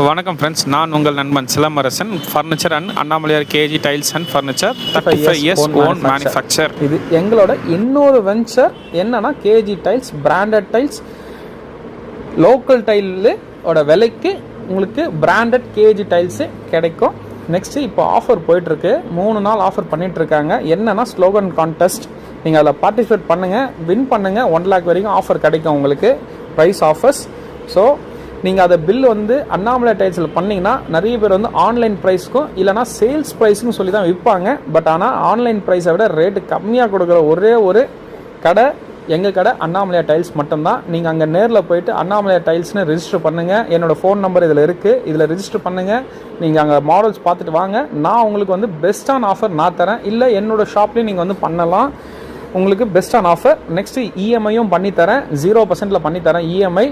வணக்கம் ஃப்ரெண்ட்ஸ், நான் உங்கள் நண்பன் Silambarasan. Furniture and Annamalaiyar KG tiles and furniture 35 years own manufacture. இது எங்களோட இன்னொரு வெஞ்சர். என்னன்னா KG tiles, branded tiles, local டைலோட விலைக்கு உங்களுக்கு பிராண்டட் கேஜி டைல்ஸு கிடைக்கும். நெக்ஸ்ட்டு இப்போ ஆஃபர் போயிட்டுருக்கு, 3 நாள் ஆஃபர் பண்ணிகிட்ருக்காங்க. என்னென்னா ஸ்லோகன் கான்டெஸ்ட். நீங்கள் அதில் பார்ட்டிசிபேட் பண்ணுங்கள், வின் பண்ணுங்கள். 1 lakh வரைக்கும் ஆஃபர் கிடைக்கும் உங்களுக்கு, ப்ரைஸ் ஆஃபர்ஸ். ஸோ நீங்கள் அதை பில் அண்ணாமலை டைல்ஸில் பண்ணிங்கன்னா நிறைய பேர் ஆன்லைன் ப்ரைஸ்க்கும் இல்லைனா சேல்ஸ் ப்ரைஸுக்கும் சொல்லி தான் விற்பாங்க. பட் ஆனால் ஆன்லைன் ப்ரைஸை விட ரேட்டு கம்மியாக கொடுக்குற ஒரே ஒரு கடை எங்கள் கடை அண்ணாமலையா டைல்ஸ் மட்டும்தான். நீங்கள் அங்கே நேரில் போயிட்டு அண்ணாமலையா டைல்ஸ்னு ரெஜிஸ்டர் பண்ணுங்கள். என்னோடய ஃபோன் நம்பர் இதில் இருக்குது, இதில் ரெஜிஸ்டர் பண்ணுங்கள். நீங்கள் அங்கே மாடல்ஸ் பார்த்துட்டு வாங்க. நான் உங்களுக்கு பெஸ்ட்டான ஆஃபர் நான் தரேன். இல்லை என்னோடய ஷாப்லேயும் நீங்கள் பண்ணலாம். உங்களுக்கு பெஸ்ட்டான ஆஃபர். நெக்ஸ்ட்டு இஎம்ஐயும் பண்ணித்தரேன், 0% பண்ணித்தரேன் இஎம்ஐ.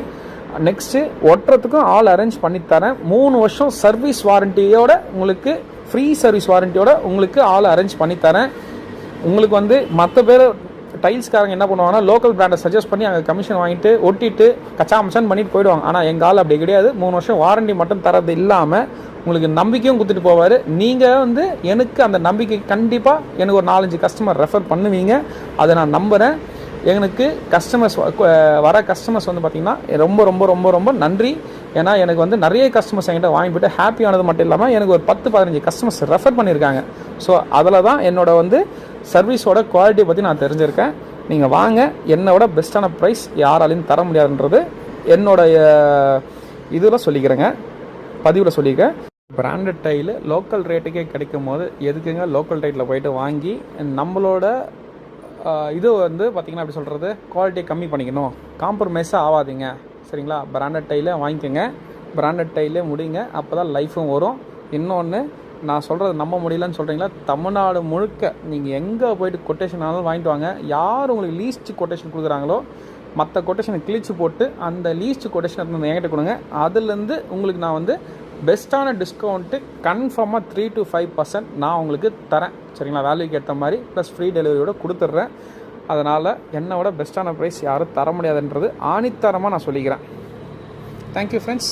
நெக்ஸ்ட்டு ஒட்டுறதுக்கும் ஆல் அரேஞ்ச் பண்ணித்தரேன். 3 வருஷம் சர்வீஸ் வாரண்டியோட, உங்களுக்கு ஃப்ரீ சர்வீஸ் வாரண்டியோட உங்களுக்கு ஆல் அரேஞ்ச் பண்ணித்தரேன். உங்களுக்கு மற்ற பேர் டைல்ஸ்காரங்க என்ன பண்ணுவாங்கன்னா லோக்கல் பிராண்டை சஜஸ்ட் பண்ணி அங்கே கமிஷன் வாங்கிட்டு ஒட்டிட்டு கச்சாமச்சான் பண்ணிட்டு போயிடுவாங்க. ஆனால் எங்கள் ஆள் அப்படி கிடையாது. 3 வருஷம் வாரண்டி மட்டும் தரது இல்லாமல் உங்களுக்கு நம்பிக்கையும் கொடுத்துட்டு போவார். நீங்கள் எனக்கு அந்த நம்பிக்கை கண்டிப்பாக எனக்கு ஒரு 4-5 கஸ்டமர் ரெஃபர் பண்ணுவீங்க. அதை நான் நம்புகிறேன். எனக்கு கஸ்டமர்ஸ் வர கஸ்டமர்ஸ் பார்த்திங்கன்னா ரொம்ப ரொம்ப ரொம்ப ரொம்ப நன்றி. ஏன்னா எனக்கு நிறைய கஸ்டமர்ஸ் என்கிட்ட வாங்கி போய்ட்டு ஹாப்பியானது மட்டும் இல்லாமல் எனக்கு ஒரு 10-15 கஸ்டமர்ஸ் ரெஃபர் பண்ணியிருக்காங்க. ஸோ அதில் தான் என்னோட சர்வீஸோட குவாலிட்டியை பற்றி நான் தெரிஞ்சிருக்கேன். நீங்கள் வாங்க, என்னோட பெஸ்ட்டான ப்ரைஸ் யாராலையும் தர முடியாதுன்றது என்னோடைய இதில் சொல்லிக்கிறேங்க, பதிவில் சொல்லியிருக்கேன். பிராண்டட் டைலு லோக்கல் ரேட்டுக்கே கிடைக்கும் போது எதுக்குங்க லோக்கல் டைட்டில் போயிட்டு வாங்கி நம்மளோட இது பார்த்திங்கன்னா அப்படி சொல்கிறது குவாலிட்டியை கம்மி பண்ணிக்கணும், காம்ப்ரமைஸாக ஆகாதீங்க. சரிங்களா? பிராண்டட் டைலே வாங்கிக்கோங்க, பிராண்டட் டைலே முடிங்க. அப்போ தான் லைஃபும் வரும். இன்னொன்று நான் சொல்கிறது நம்ப முடியலன்னு சொல்கிறீங்களா, தமிழ்நாடு முழுக்க நீங்கள் எங்கே போய்ட்டு கொட்டேஷன் ஆனாலும் வாங்கிட்டு வாங்க. யார் உங்களுக்கு லீஸ்ட் கொட்டேஷன் கொடுக்குறாங்களோ மற்ற கொட்டேஷனை கிழிச்சு போட்டு அந்த லீஸ்ட் கொட்டேஷன் என்கிட்ட கொடுங்க. அதுலேருந்து உங்களுக்கு நான் பெஸ்ட்டான டிஸ்கவுண்ட்டு கன்ஃபார்மாக 3 to 5% நான் உங்களுக்கு தரேன். சரிங்களா? வேல்யூக்கு ஏற்ற மாதிரி ப்ளஸ் ஃப்ரீ டெலிவரியோட கொடுத்துட்றேன். அதனால் என்னோட பெஸ்ட்டான ப்ரைஸ் யாரும் தர முடியாதுன்றது ஆணித்தரமாக நான் சொல்லிக்கிறேன். Thank you friends.